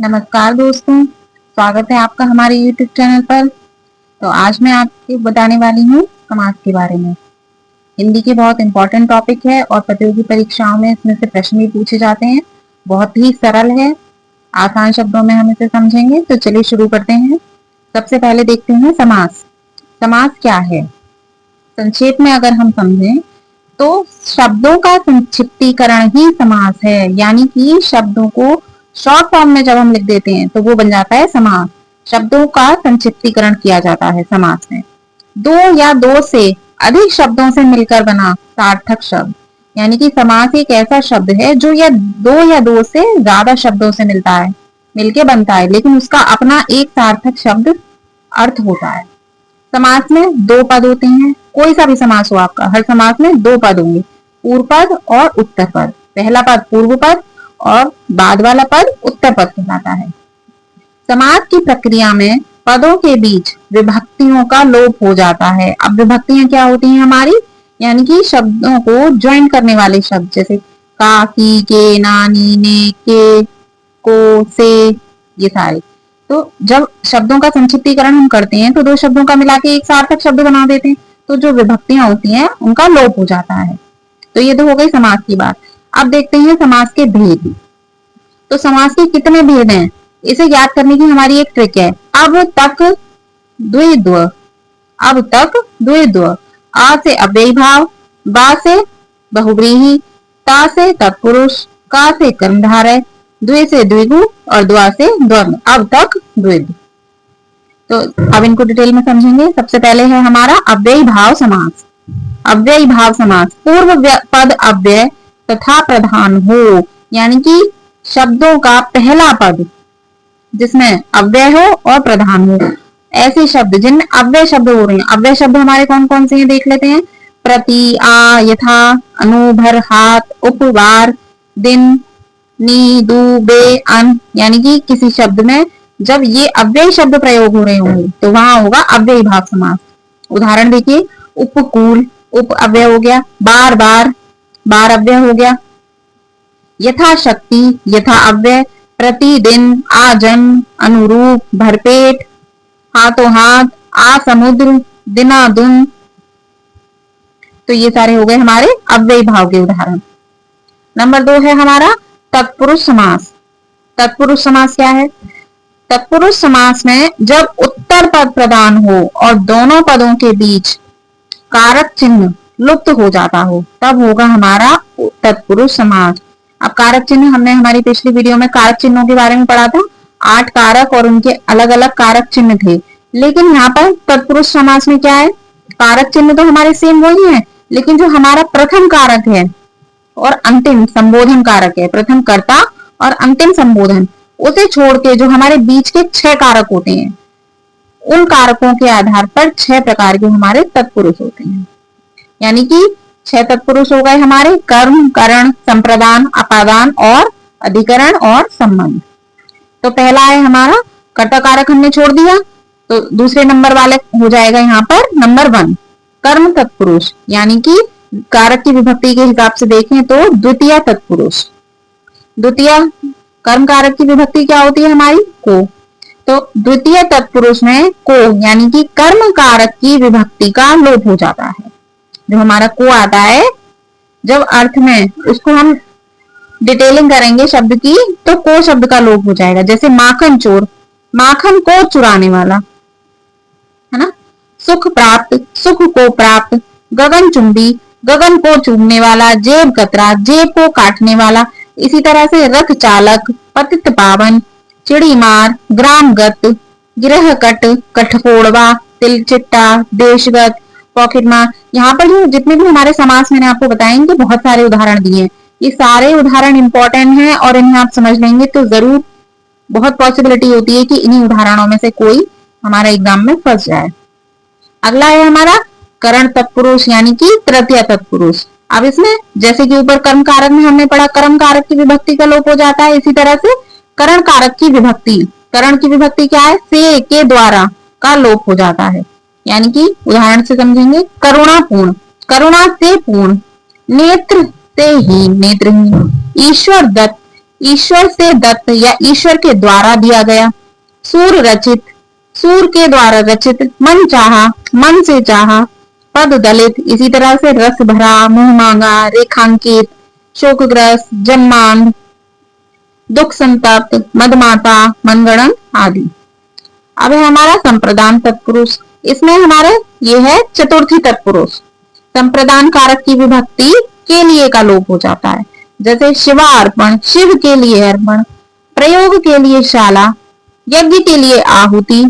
नमस्कार दोस्तों, स्वागत है आपका हमारे YouTube चैनल पर। तो आज मैं आपको बताने वाली हूँ समास के बारे में। हिंदी के बहुत इंपॉर्टेंट टॉपिक है और प्रतियोगी परीक्षाओं में इसमें से प्रश्न भी पूछे जाते हैं। बहुत ही सरल है, आसान शब्दों में हम इसे समझेंगे। तो चलिए शुरू करते हैं। सबसे पहले देखते हैं समास। समास क्या है? संक्षेप में अगर हम समझें तो शब्दों का संक्षिप्तीकरण ही समास है, यानी कि शब्दों को शॉर्ट फॉर्म में जब हम लिख देते हैं तो वो बन जाता है समास। शब्दों का संक्षिप्तीकरण किया जाता है समास में। दो या दो से अधिक शब्दों से मिलकर बना सार्थक शब्द, यानी कि समास एक ऐसा शब्द है जो या दो से ज्यादा शब्दों से मिलके बनता है, लेकिन उसका अपना एक सार्थक शब्द अर्थ होता है। समास में दो पद होते हैं, कोई सा भी समास हो आपका, हर समास में दो पद होंगे, पूर्व पद और उत्तर पद। पहला पद पूर्व पद और बाद वाला पद उत्तर पद कहलाता है। समास की प्रक्रिया में पदों के बीच विभक्तियों का लोप हो जाता है। अब विभक्तियां क्या होती हैं हमारी, यानी कि शब्दों को ज्वाइन करने वाले शब्द, जैसे का, की, के, नानी, ने, के, को, से, ये सारे। तो जब शब्दों का संक्षिप्तीकरण हम करते हैं तो दो शब्दों का मिला के एक सार्थक शब्द बना देते हैं, तो जो विभक्तियां होती हैं उनका लोप हो जाता है। तो ये तो हो गई समास की बात। अब देखते हैं समास के भेद। तो समास के कितने भेद हैं, इसे याद करने की हमारी एक ट्रिक है। अब तक द्वित्व, अब तक द्वित्व, आ से अव्ययी भाव, बा से बहुव्रीहि, ता से तत्पुरुष, का से कर्मधारय, द्वे से द्विगु और द्वा से द्वंद्व। अब तक द्वित्व। तो अब इनको डिटेल में समझेंगे। सबसे पहले है हमारा अव्ययी भाव समास। अव्ययी भाव समास, पूर्व पद अव्यय तथा प्रधान हो, यानी कि शब्दों का पहला पद जिसमें अव्यय हो और प्रधान हो, ऐसे शब्द जिनमें अव्यय शब्द हो रहे हैं। अव्यय शब्द हमारे कौन कौन से हैं देख लेते हैं। प्रति, आ, यथा, अनु, भर, हाथ, उप, वार, दिन, नी, दु, बे, अन, यानी कि किसी शब्द में जब ये अव्यय शब्द प्रयोग हो रहे होंगे तो वहां होगा अव्ययी भाव समास। उदाहरण देखिए, उपकूल, उप अव्यय हो गया। बार बार, बार अव्यय हो गया। यथाशक्ति, यथा अव्यय। प्रतिदिन, आजन, अनुरूप, भरपेट, हाथों हाथ, आ समुद्र, दिनादुन। तो ये सारे हो गए हमारे अव्ययी भाव के उदाहरण। नंबर 2 है हमारा तत्पुरुष समास। तत्पुरुष समास क्या है? तत्पुरुष समास में जब उत्तर पद प्रदान हो और दोनों पदों के बीच कारक चिन्ह लुप्त हो जाता हो, तब होगा हमारा तत्पुरुष समास। अब कारक चिन्ह हमने हमारी पिछली वीडियो में कारक चिन्हों के बारे में पढ़ा था। 8 कारक और उनके अलग अलग कारक चिन्ह थे, लेकिन यहाँ पर तत्पुरुष समास में क्या है, कारक चिन्ह तो हमारे सेम वही है, लेकिन जो हमारा प्रथम कारक है और अंतिम संबोधन कारक है, प्रथम कर्ता और अंतिम संबोधन, उसे छोड़ के जो हमारे बीच के 6 कारक होते हैं, उन कारकों के आधार पर 6 प्रकार के हमारे तत्पुरुष होते हैं। यानी कि 6 तत्पुरुष हो गए हमारे कर्म, करण, संप्रदान, अपादान और अधिकरण और संबंध। तो पहला है हमारा कर्ता कारक, हमने छोड़ दिया, तो दूसरे नंबर वाले हो जाएगा यहाँ पर नंबर 1 कर्म तत्पुरुष, यानी कि कारक की विभक्ति के हिसाब से देखें तो द्वितीय तत्पुरुष। द्वितीय कर्म कारक की विभक्ति क्या होती है हमारी, को। तो द्वितीय तत्पुरुष में को यानी कि कर्म कारक की विभक्ति का लोप हो जाता है। जो हमारा को आता है, जब अर्थ में उसको हम डिटेलिंग करेंगे शब्द की, तो को शब्द का लोप हो जाएगा। जैसे माखन चोर, माखन को चुराने वाला, है ना। सुख प्राप्त, सुख को प्राप्त। गगन चुंबी, गगन को चूमने वाला। जेब कतरा, जेब को काटने वाला। इसी तरह से रथ चालक, पतित पावन, चिड़ी मार, ग्रामगत, गृहकट, कठफोड़वा, तिलचिट्टा, देशगत, पॉकेट मार। यहाँ पर जो जितने भी हमारे समास मैंने आपको बताए, इनके बहुत सारे उदाहरण दिए हैं। ये सारे उदाहरण इंपॉर्टेंट हैं और इन्हें आप समझ लेंगे तो जरूर बहुत पॉसिबिलिटी होती है कि इन्हीं उदाहरणों में से कोई हमारा एग्जाम में फंस जाए। अगला है हमारा करण तत्पुरुष, यानी कि तृतीय तत्पुरुष। अब इसमें जैसे कि ऊपर कर्म कारक में हमने पढ़ा, कर्म कारक की विभक्ति का लोप हो जाता है, इसी तरह से करण कारक की विभक्ति, करण की विभक्ति क्या है, से, के द्वारा का लोप हो जाता है। यानी कि उदाहरण से समझेंगे, करुणापूर्ण, करुणा से पूर्ण। नेत्र से हीन, नेत्रहीन। ईश्वर दत्त, ईश्वर से दत्त या ईश्वर के द्वारा दिया गया। सूर रचित, सूर के द्वारा रचित। मन चाहा, मन से चाहा। पद दलित, इसी तरह से रस भरा, मुंह मांगा, रेखांकित, शोकग्रस्त, जन्मांध, दुख संतप्त, मदमाता, मनगणन आदि। अब है हमारा संप्रदान तत्पुरुष। इसमें हमारे ये है चतुर्थी तत्पुरुष। संप्रदान कारक की विभक्ति के लिए का लोप हो जाता है। जैसे शिवार्पण, शिव के लिए अर्पण। प्रयोग के लिए शाला, यज्ञ के लिए आहुति,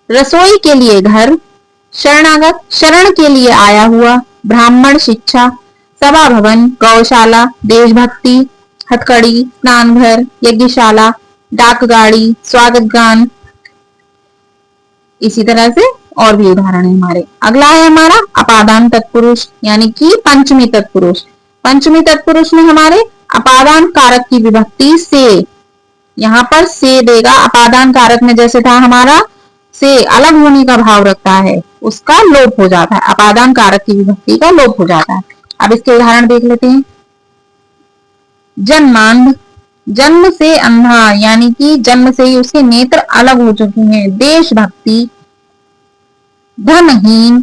रसोई के लिए घर, शरणागत, शरण के लिए आया हुआ, ब्राह्मण शिक्षा, सभा भवन, गौशाला, देशभक्ति, हथकड़ी, स्नान घर, यज्ञशाला, डाक गाड़ी, स्वागत गान। इसी तरह से और भी उदाहरण है हमारे। अगला है हमारा अपादान तत्पुरुष यानी कि पंचमी तत्पुरुष। पंचमी तत्पुरुष में हमारे अपादान कारक की विभक्ति से, यहाँ पर से देगा। अपादान कारक में जैसे था हमारा से अलग होने का भाव रखता है, उसका लोप हो जाता है। अपादान कारक की विभक्ति का लोप हो जाता है। अब इसके उदाहरण देख लेते हैं। जन्मांध, जन्म से अंधा यानी कि जन्म से ही उसके नेत्र अलग हो चुके हैं। देशभक्ति, धनहीन,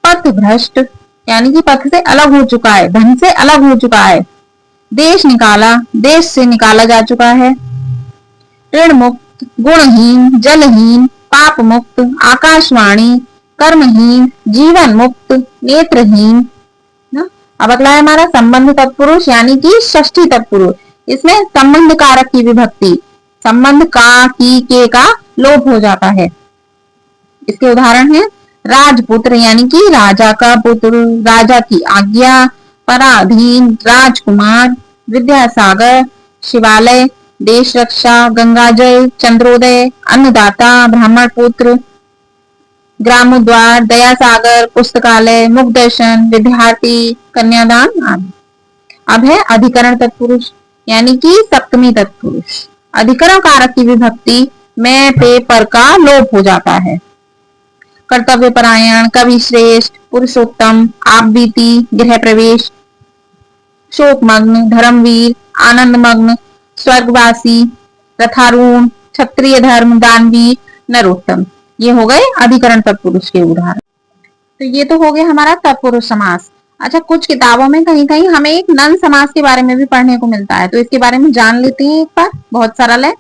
पथ भ्रष्ट यानी कि पथ से अलग हो चुका है, धन से अलग हो चुका है। देश निकाला, देश से निकाला जा चुका है। ऋण मुक्त, गुणहीन, जलहीन, पाप मुक्त, आकाशवाणी, कर्महीन, जीवन मुक्त, नेत्रहीन। अब अगला है हमारा संबंध तत्पुरुष यानी कि षष्ठी तत्पुरुष। इसमें संबंध कारक की विभक्ति, संबंध का, की, के का लोप हो जाता है। इसके उदाहरण है राजपुत्र यानी कि राजा का पुत्र, राजा की आज्ञा, पराधीन, राजकुमार, विद्यासागर, शिवालय, देश रक्षा, गंगाजल, चंद्रोदय, अन्नदाता, ब्राह्मण पुत्र, ग्रामोद्वार, दया सागर, पुस्तकालय, मुख दर्शन, विद्यार्थी, कन्यादान आदि। अब है अधिकरण तत्पुरुष यानी कि सप्तमी तत्पुरुष। अधिकरण कारक की विभक्ति में, पे, पर का लोप हो जाता है। कर्तव्य परायण, कवि श्रेष्ठ, पुरुषोत्तम, आप बीती, गृह प्रवेश, शोकमग्न, धर्मवीर, आनंद मग्न, स्वर्गवासी, रथारूढ़, क्षत्रिय धर्म, दानवीर, नरोत्तम। ये हो गए अधिकरण तत्पुरुष के उदाहरण। तो ये तो हो गया हमारा तत्पुरुष समास। अच्छा, कुछ किताबों में कहीं कहीं हमें एक नंद समास के बारे में भी पढ़ने को मिलता है, तो इसके बारे में जान लेते हैं एक बार। बहुत सरल है।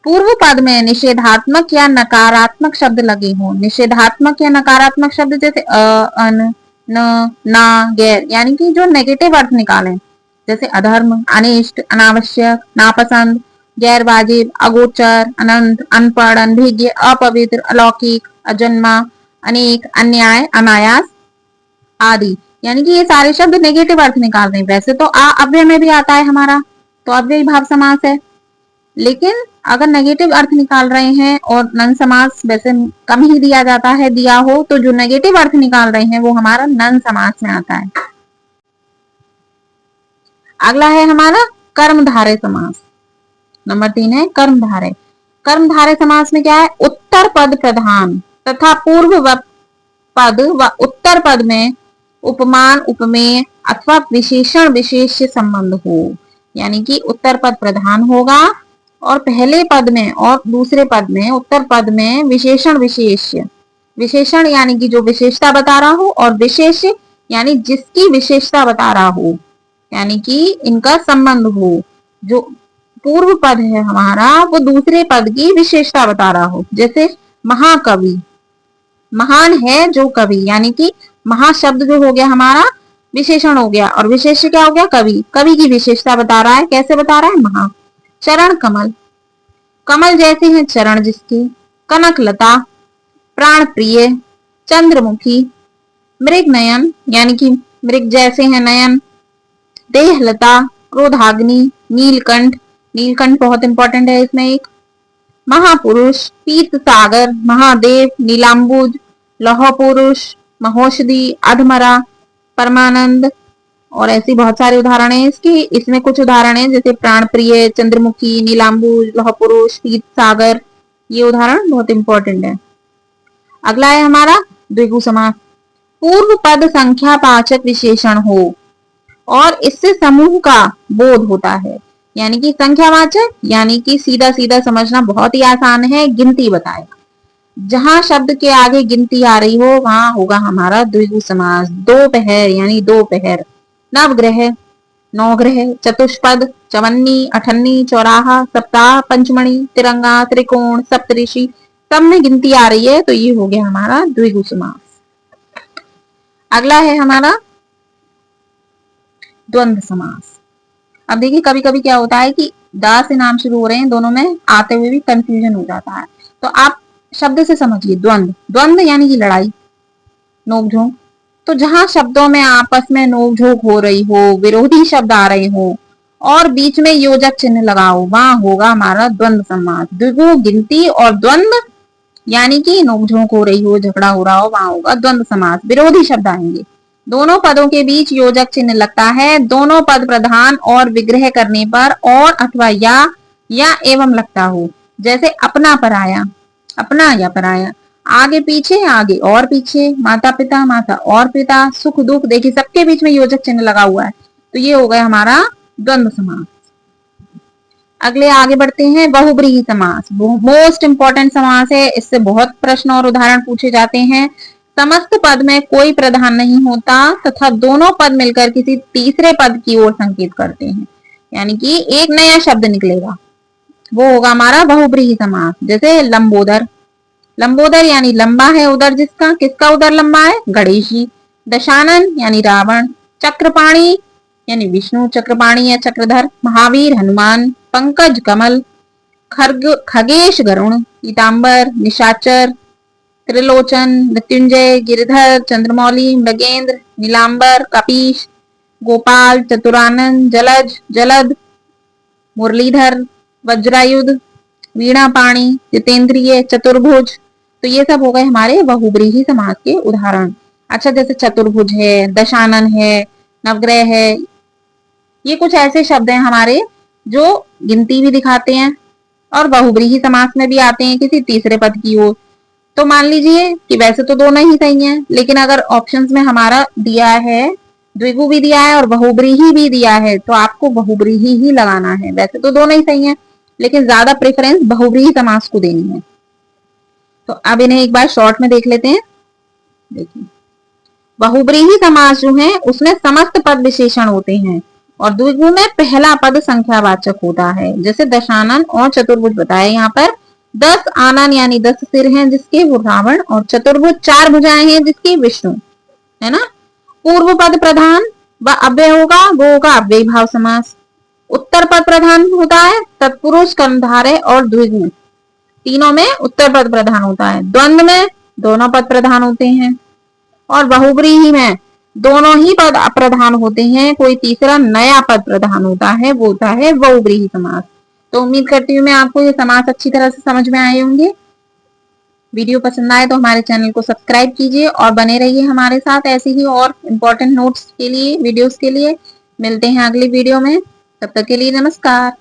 पूर्व पद में निषेधात्मक या नकारात्मक शब्द लगे हों। निषेधात्मक या नकारात्मक शब्द जैसे अन, न, ना, गैर यानी कि जो नेगेटिव अर्थ निकालें, जैसे अधर्म, अनिष्ट, अनावश्यक, नापसंद, गैर वाजिब, अगोचर, अनंत, अनपढ़, अनभिज्ञ, अपवित्र, अलौकिक, अजन्मा, अनेक, अन्याय, अनायास आदि। यानी कि ये सारे शब्द नेगेटिव अर्थ निकाल रहे हैं। वैसे तो आ अव्यय में भी आता है हमारा, तो अव्ययी भाव समास है, लेकिन अगर नेगेटिव अर्थ निकाल रहे हैं और नन समास वैसे कम ही दिया जाता है, दिया हो तो जो नेगेटिव अर्थ निकाल रहे हैं वो हमारा नन समास में आता है। अगला है हमारा कर्मधारय समास। नंबर 3 है कर्मधारय। कर्मधारय समास में क्या है? उत्तर पद प्रधान तथा पूर्व पद व उत्तर पद में उपमान, उपमेय अथवा विशेषण विशेष संबंध हो। यानी कि उत्तर पद प्रधान होगा और पहले पद में और दूसरे पद में, उत्तर पद में विशेषण विशेष, विशेषण यानी कि जो विशेषता बता रहा हो, और विशेष यानी जिसकी विशेषता बता रहा हो, यानी कि इनका संबंध हो। जो पूर्व पद है हमारा वो दूसरे पद की विशेषता बता रहा हो। जैसे महाकवि, महान है जो कवि, यानी कि महाशब्द जो हो गया हमारा विशेषण हो गया, और विशेष क्या हो गया? कवि। कवि की विशेषता बता रहा है। कैसे बता रहा है? महा। चरण कमल, कमल जैसे हैं चरण जिसके। कनक लता, प्राण प्रिय, चंद्रमुखी। मृग नयन यानी कि मृग जैसे हैं नयन। देहलता, क्रोधाग्नि, नीलकंठ, नीलकंठ बहुत इंपॉर्टेंट है इसमें एक। महापुरुष, पीत सागर, महादेव, नीलांबुज, लौह पुरुष, महोषधि, अधमरा, परमानंद, और ऐसी बहुत सारे उदाहरण है इसकी। इसमें कुछ उदाहरण है जैसे प्राण प्रिय, चंद्रमुखी, नीलांबुज, लौह पुरुष, पीत सागर। ये उदाहरण बहुत इंपॉर्टेंट है। अगला है हमारा द्विगु समास। पूर्व पद संख्या वाचक विशेषण हो और इससे समूह का बोध होता है। यानी कि संख्यावाचक, यानी कि सीधा सीधा समझना बहुत ही आसान है, गिनती बताएगा। जहां शब्द के आगे गिनती आ रही हो वहां होगा हमारा द्विगु समास। दोपहर यानी दोपहर, नवग्रह, नौग्रह, चतुष्पद, चवन्नी, अठन्नी, चौराहा, सप्ताह, पंचमणि, तिरंगा, त्रिकोण, सप्तऋषि, सब में गिनती आ रही है तो ये हो गया हमारा द्विगु समास। अगला है हमारा द्वंद्व समास। अब देखिए कभी कभी क्या होता है कि दा से नाम शुरू हो रहे हैं, दोनों में आते हुए भी कंफ्यूजन हो जाता है, तो आप शब्द से समझिए। द्वंद्व, द्वंद्व यानी कि लड़ाई, नोकझोंक। तो जहां शब्दों में आपस में नोकझोंक हो रही हो, विरोधी शब्द आ रहे हो और बीच में योजक चिन्ह लगाओ, वहां होगा हमारा द्वंद्व समास। द्विगु गिनती और द्वंद्व यानी कि नोकझोंक हो रही हो, झगड़ा हो रहा हो, वहां होगा द्वंद्व समास। विरोधी शब्द आएंगे, दोनों पदों के बीच योजक चिन्ह लगता है, दोनों पद प्रधान और विग्रह करने पर और अथवा या एवं लगता हो। जैसे अपना पराया, अपना या पराया, आगे पीछे, आगे और पीछे, माता पिता, माता और पिता, सुख दुख, देखिए सबके बीच में योजक चिन्ह लगा हुआ है, तो ये हो गया हमारा द्वंद्व समास। अगले आगे बढ़ते हैं, बहुब्रीहि समास। मोस्ट इंपॉर्टेंट समास है, इससे बहुत प्रश्न और उदाहरण पूछे जाते हैं। समस्त पद में कोई प्रधान नहीं होता तथा दोनों पद मिलकर किसी तीसरे पद की ओर संकेत करते हैं, यानी कि एक नया शब्द निकलेगा, वो होगा हमारा बहुब्रीहि समास। जैसे लंबोदर, लंबोदर यानी लंबा है उदर जिसका, किसका उदर लंबा है, गणेश जी। दशानन यानी रावण, चक्रपाणी यानी विष्णु, चक्रपाणी या चक्रधर। महावीर हनुमान, पंकज कमल, खगेश गरुण, पीताम्बर, निशाचर, त्रिलोचन, मृत्युंजय, गिरिधर, चंद्रमौली, मृगेंद्र, नीलांबर, कपीश, गोपाल, चतुरानंद, जलज, जलद, मुरलीधर, वज्रायुध, वीणापाणी, जितेंद्रिय, चतुर्भुज। तो ये सब हो गए हमारे बहुब्रीहि समास के उदाहरण। अच्छा, जैसे चतुर्भुज है, दशानन है, नवग्रह है, ये कुछ ऐसे शब्द हैं हमारे जो गिनती भी दिखाते हैं और बहुब्रीहि समास में भी आते हैं किसी तीसरे पद की ओर। तो मान लीजिए कि वैसे तो दोनों ही सही हैं, लेकिन अगर ऑप्शंस में हमारा दिया है, द्विगु भी दिया है और बहुब्रीहि भी दिया है, तो आपको बहुब्रीहि ही लगाना है। वैसे तो दोनों ही सही हैं, लेकिन ज्यादा प्रेफरेंस बहुब्रीहि समास को देनी है। तो अब इन्हें एक बार शॉर्ट में देख लेते हैं। देखिए, बहुब्रीहि समास जो है उसमें समस्त पद विशेषण होते हैं और द्विगु में पहला पद संख्यावाचक होता है। जैसे दशानन और चतुर्भुज बताए यहाँ पर, 10 आनन यानी 10 सिर हैं जिसके, वो रावण, और चतुर्भुज 4 भुजाएं हैं जिसकी, विष्णु, है ना। पूर्व पद प्रधान व अव्यय होगा, वो होगा अव्ययी भाव समास। उत्तर पद प्रधान होता है, तत्पुरुष, कर्मधारय और द्विगु, तीनों में उत्तर पद प्रधान होता है। द्वंद्व में दोनों पद प्रधान होते हैं और बहुब्रीहि में दोनों ही पद अप्रधान होते हैं, कोई तीसरा नया पद प्रधान होता है, वो होता है बहुब्रीहि समास। तो उम्मीद करती हूँ मैं आपको ये समास अच्छी तरह से समझ में आए होंगे। वीडियो पसंद आए तो हमारे चैनल को सब्सक्राइब कीजिए और बने रहिए हमारे साथ ऐसे ही और इम्पोर्टेंट नोट्स के लिए, वीडियोस के लिए। मिलते हैं अगली वीडियो में, तब तक के लिए नमस्कार।